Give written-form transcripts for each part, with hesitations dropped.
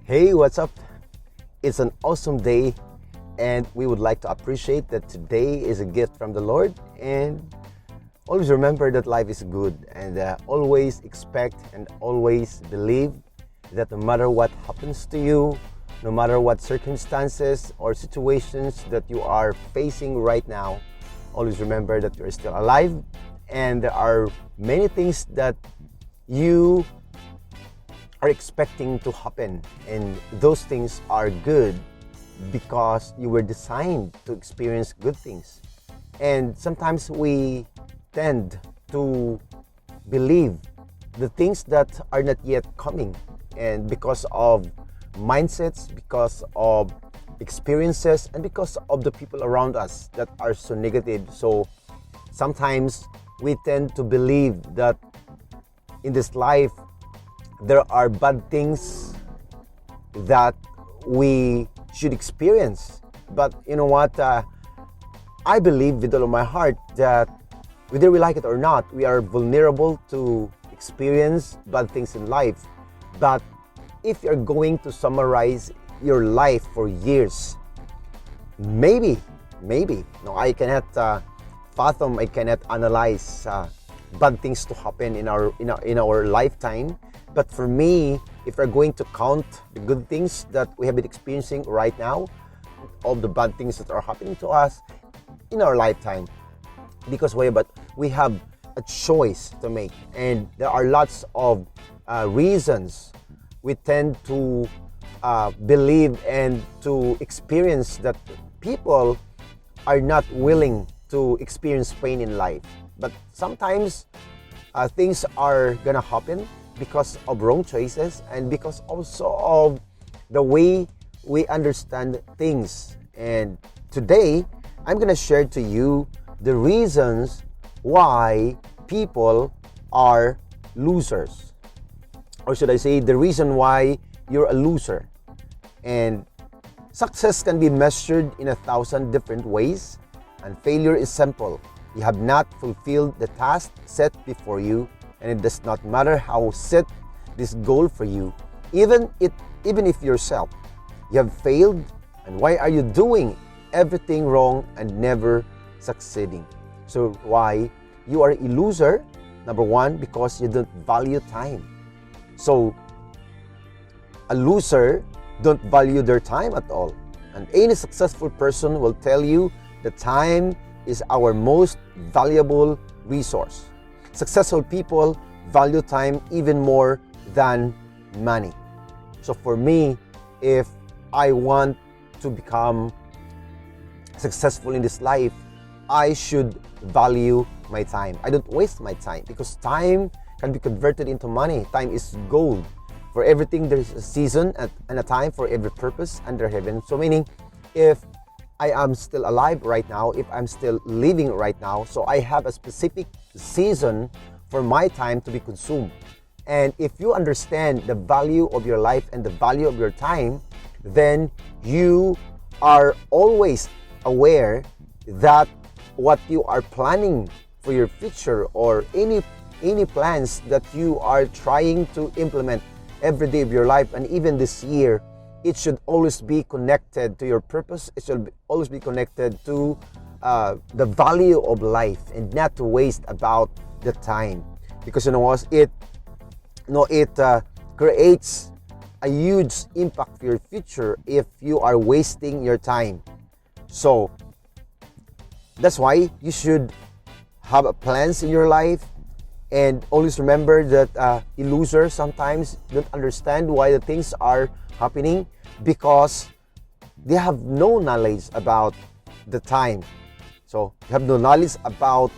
Hey, what's up? It's an awesome day, and we would like to appreciate that today is a gift from the Lord. And always remember that life is good, and always expect and always believe that no matter what happens to you, no matter what circumstances or situations that you are facing right now, always remember that you are still alive, and there are many things that you are expecting to happen, and those things are good because you were designed to experience good things. And sometimes we tend to believe the things that are not yet coming, and because of mindsets, because of experiences, and because of the people around us that are so negative. So sometimes we tend to believe that in this life there are bad things that we should experience. But you know what? I believe with all of my heart that whether we like it or not, we are vulnerable to experience bad things in life. But if you're going to summarize your life for years, maybe, no, I cannot fathom, I cannot analyze bad things to happen in our lifetime. But for me, if we're going to count the good things that we have been experiencing right now, all the bad things that are happening to us in our lifetime, because we have a choice to make, and there are lots of reasons we tend to believe and to experience that people are not willing to experience pain in life. But sometimes things are gonna happen because of wrong choices, and because also of the way we understand things. And today, I'm gonna share to you the reasons why people are losers. Or should I say, the reason why you're a loser. And success can be measured in 1,000 different ways, and failure is simple. You have not fulfilled the task set before you, and it does not matter how set this goal for you. Even if yourself, you have failed, and why are you doing everything wrong and never succeeding? So why you are a loser? Number one, because you don't value time. So a loser don't value their time at all. And any successful person will tell you that time is our most valuable resource. Successful people value time even more than money. So for me, if I want to become successful in this life, I should value my time. I don't waste my time, because time can be converted into money. Time is gold. For everything, there is a season and a time for every purpose under heaven. So meaning, if I am still alive right now, if I'm still living right now, so I have a specific season for my time to be consumed. And if you understand the value of your life and the value of your time, then you are always aware that what you are planning for your future, or any plans that you are trying to implement every day of your life, and even this year, it should always be connected to your purpose. It should always be connected to the value of life, and not to waste about the time. Because it creates a huge impact for your future if you are wasting your time. So that's why you should have plans in your life, and always remember that a loser sometimes don't understand why the things are happening, because they have no knowledge about the time. So you have no knowledge about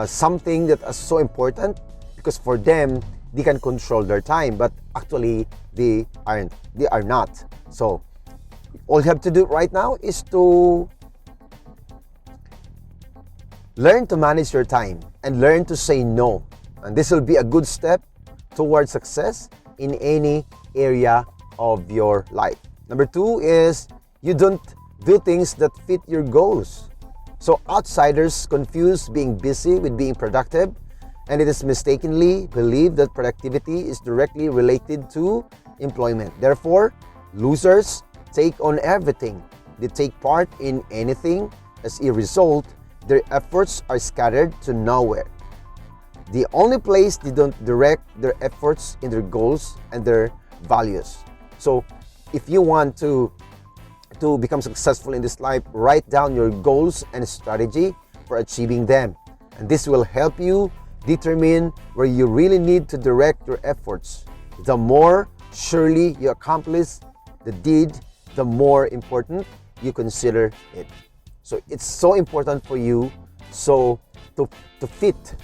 something that is so important, because for them, they can control their time, but actually they are not. So all you have to do right now is to learn to manage your time and learn to say no. And this will be a good step towards success in any area of your life. Number two is you don't do things that fit your goals. So outsiders confuse being busy with being productive, and it is mistakenly believed that productivity is directly related to employment. Therefore, Losers take on everything. They take part in anything. As a result, their efforts are scattered to nowhere. The only place they don't direct their efforts in their goals and their values. So if you want to become successful in this life, write down your goals and strategy for achieving them. And this will help you determine where you really need to direct your efforts. The more surely you accomplish the deed, the more important you consider it. So it's so important for you to fit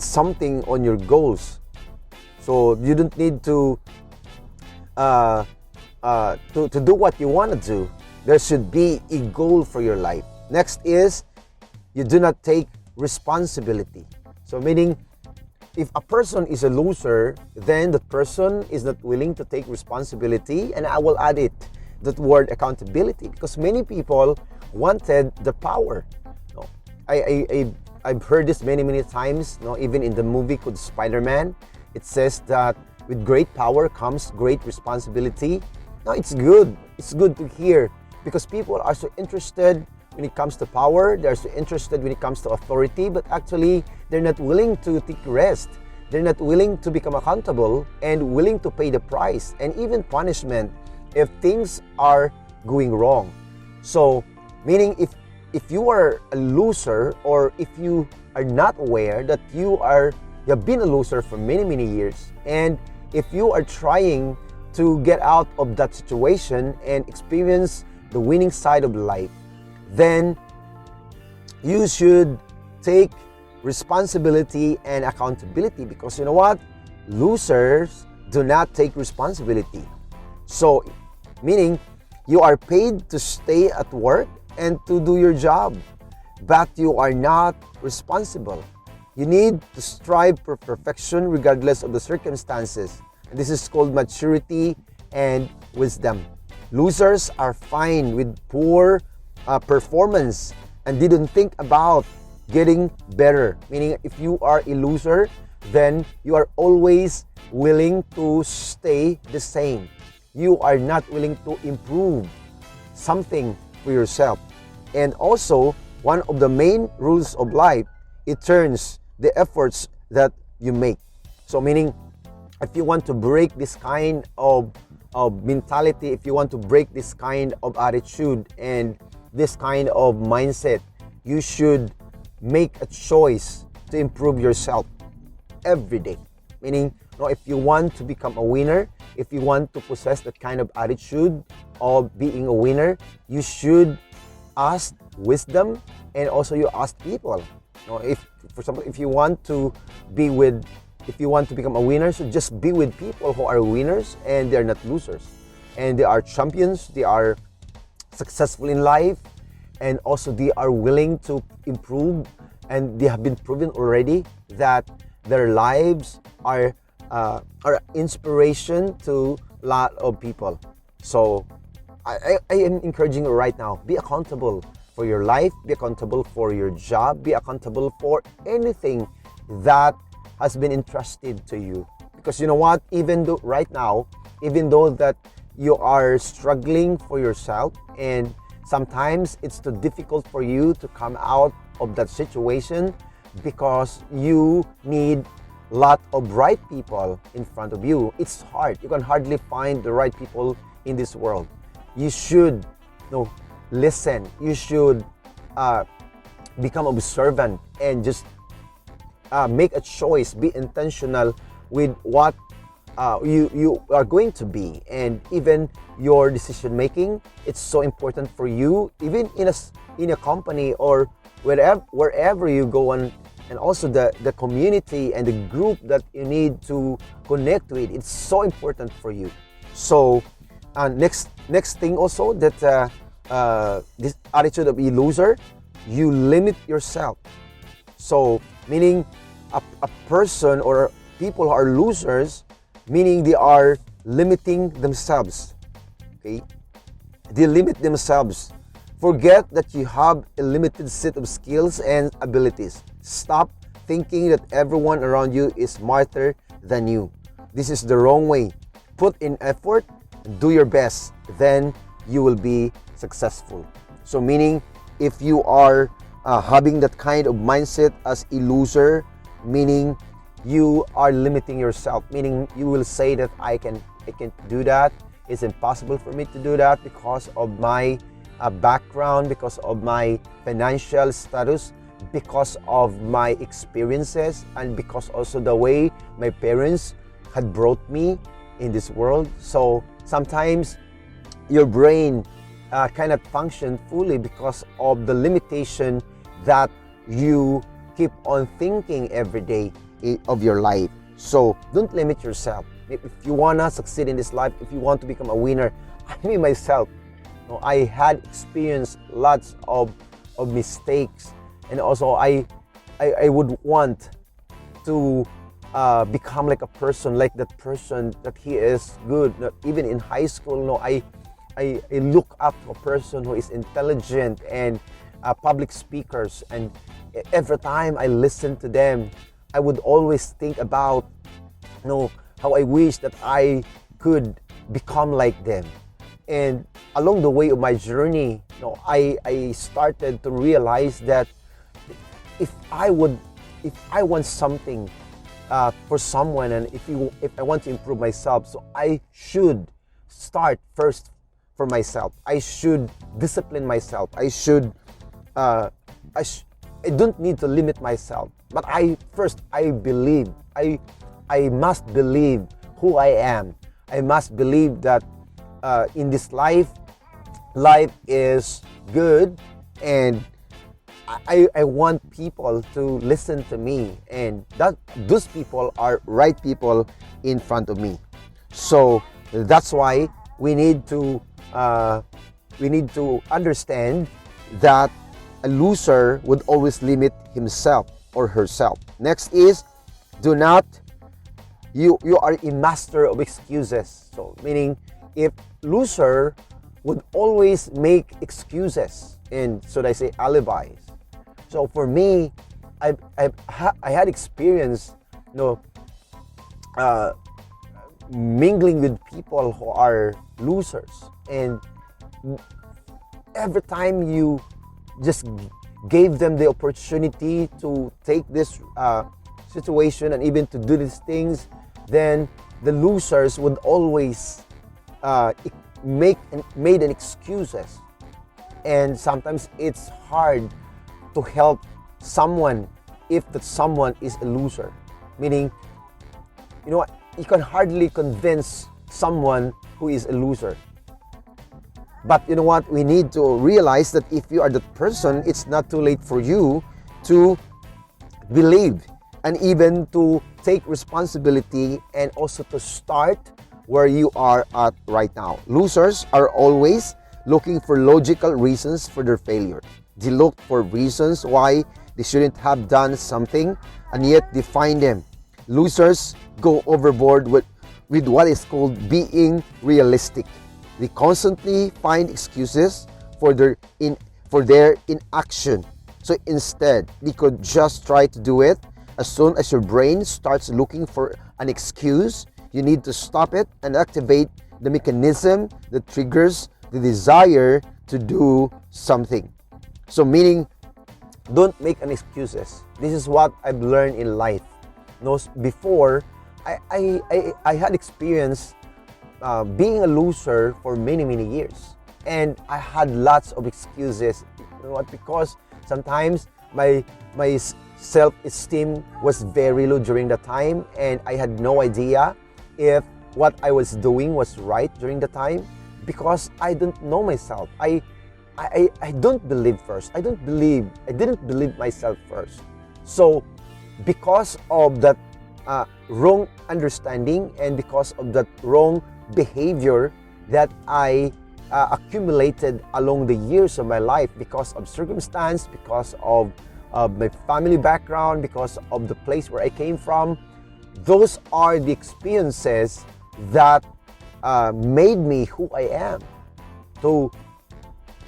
something on your goals. So you don't need to do what you want to do. There should be a goal for your life. Next is, you do not take responsibility. So meaning, if a person is a loser, then the person is not willing to take responsibility, and I will add it, that word accountability, because many people wanted the power. No, I've heard this many times. No, even in the movie called Spider-Man, it says that with great power comes great responsibility. No, it's good. It's good to hear, because people are so interested when it comes to power. They're so interested when it comes to authority, but actually they're not willing to take rest. They're not willing to become accountable and willing to pay the price and even punishment if things are going wrong. So meaning, if you are a loser, or if you are not aware that you have been a loser for many years, and if you are trying to get out of that situation and experience the winning side of life, then you should take responsibility and accountability, because you know what? Losers do not take responsibility. So meaning, you are paid to stay at work and to do your job, but you are not responsible. You need to strive for perfection regardless of the circumstances. And this is called maturity and wisdom. Losers are fine with poor performance and didn't think about getting better. Meaning, if you are a loser, then you are always willing to stay the same. You are not willing to improve something for yourself. And also, one of the main rules of life, it turns the efforts that you make. So meaning, if you want to break this kind of mentality, if you want to break this kind of attitude and this kind of mindset, you should make a choice to improve yourself every day. Meaning, if you want to become a winner, if you want to possess that kind of attitude of being a winner, you should ask wisdom, and also you ask people. If, for example, if you want to become a winner, so just be with people who are winners and they're not losers. And they are champions, they are successful in life, and also they are willing to improve, and they have been proven already that their lives are inspiration to a lot of people. So I am encouraging you right now, be accountable for your life, be accountable for your job, be accountable for anything that has been entrusted to you. Because you know what, even though right now, even though that you are struggling for yourself, and sometimes it's too difficult for you to come out of that situation because you need a lot of right people in front of you. It's hard. You can hardly find the right people in this world. You should listen. You should become observant and just make a choice. Be intentional with what you are going to be, and even your decision making. It's so important for you, even in a company or wherever you go on, and also the community and the group that you need to connect with. It's so important for you. So next thing also, that this attitude of a loser, you limit yourself. So meaning, a person or people who are losers, meaning they are limiting themselves. Okay, they limit themselves. Forget that you have a limited set of skills and abilities. Stop thinking that everyone around you is smarter than you. This is the wrong way. Put in effort do your best, then you will be successful. So meaning, if you are having that kind of mindset as a loser, meaning you are limiting yourself, meaning you will say that I can't do that, it's impossible for me to do that because of my background, because of my financial status, because of my experiences, and because also the way my parents had brought me in this world. So sometimes your brain cannot function fully because of the limitation that you keep on thinking every day of your life. So don't limit yourself. If you wanna succeed in this life, if you want to become a winner, I myself, I had experienced lots of mistakes, and also I would want to become like a person, like that person that he is good. Even in high school, I look up to a person who is intelligent and public speakers, and every time I listen to them, I would always think about how I wish that I could become like them. And along the way of my journey, I started to realize that if I want something for someone, and if I want to improve myself, so I should start first for myself. I should discipline myself. I don't need to limit myself, but I believe, I must believe who I am. I must believe that in this life is good, and I want people to listen to me, and that those people are right people in front of me. So that's why we need to understand that a loser would always limit himself or herself. Next is, you are a master of excuses. So meaning, if loser would always make excuses, and should I say alibis. So for me, I had experience, mingling with people who are losers, and every time you just gave them the opportunity to take this situation and even to do these things, then the losers would always made an excuses. And sometimes it's hard to help someone if that someone is a loser. Meaning, you can hardly convince someone who is a loser. But you know what? We need to realize that if you are that person, it's not too late for you to believe and even to take responsibility, and also to start where you are at right now. Losers are always looking for logical reasons for their failure. They look for reasons why they shouldn't have done something, and yet they find them. Losers go overboard with what is called being realistic. They constantly find excuses for their inaction. So instead, they could just try to do it. As soon as your brain starts looking for an excuse, you need to stop it and activate the mechanism that triggers the desire to do something. So meaning, don't make an excuses. This is what I've learned in life. Before, I had experience being a loser for many years, and I had lots of excuses. You know what? Because sometimes my self-esteem was very low during the time, and I had no idea if what I was doing was right during the time, because I don't know myself. I don't believe first. I didn't believe myself first. So because of that wrong understanding, and because of that wrong behavior that I accumulated along the years of my life, because of circumstance, because of my family background, because of the place where I came from, those are the experiences that made me who I am. To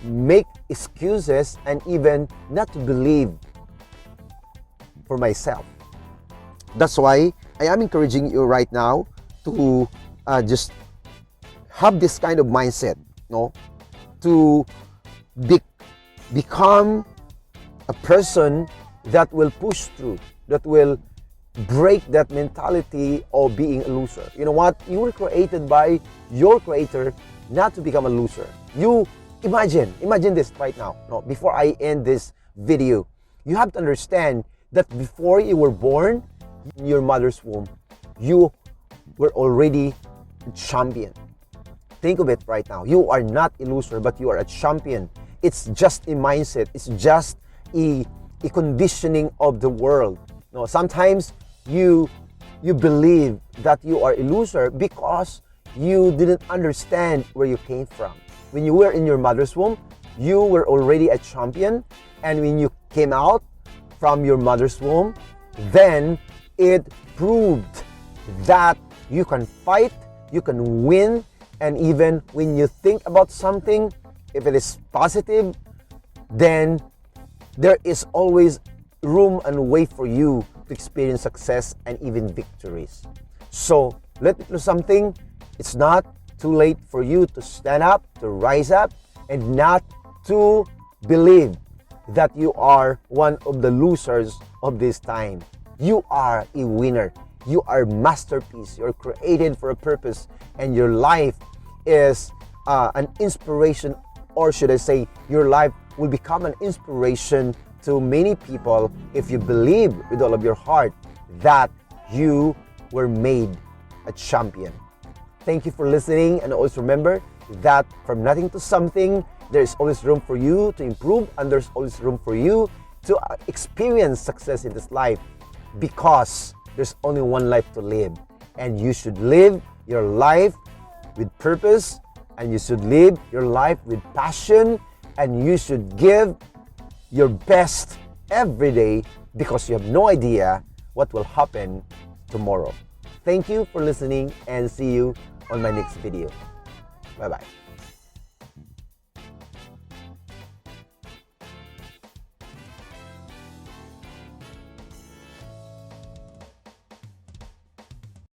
make excuses and even not to believe for myself. That's why I am encouraging you right now to just have this kind of mindset, no, to become a person that will push through, that will break that mentality of being a loser. You know what? You were created by your creator not to become a loser. You imagine this right now. No, before I end this video, you have to understand that before you were born in your mother's womb, you were already a champion. Think of it right now. You are not a loser, but you are a champion. It's just a mindset. It's just a conditioning of the world. No, sometimes you believe that you are a loser because you didn't understand where you came from. When you were in your mother's womb, you were already a champion, and when you came out from your mother's womb, then it proved that you can fight, you can win, and even when you think about something, if it is positive, then there is always room and way for you to experience success and even victories. So let me know something. It's not too late for you to stand up, to rise up, and not to believe that you are one of the losers of this time. You are a winner. You are a masterpiece. You're created for a purpose, and your life is an inspiration, or should I say, your life will become an inspiration to many people if you believe with all of your heart that you were made a champion. Thank you for listening, and always remember that from nothing to something, there is always room for you to improve, and there's always room for you to experience success in this life, because there's only one life to live, and you should live your life with purpose, and you should live your life with passion, and you should give your best every day, because you have no idea what will happen tomorrow. Thank you for listening, and see you on my next video. Bye-bye.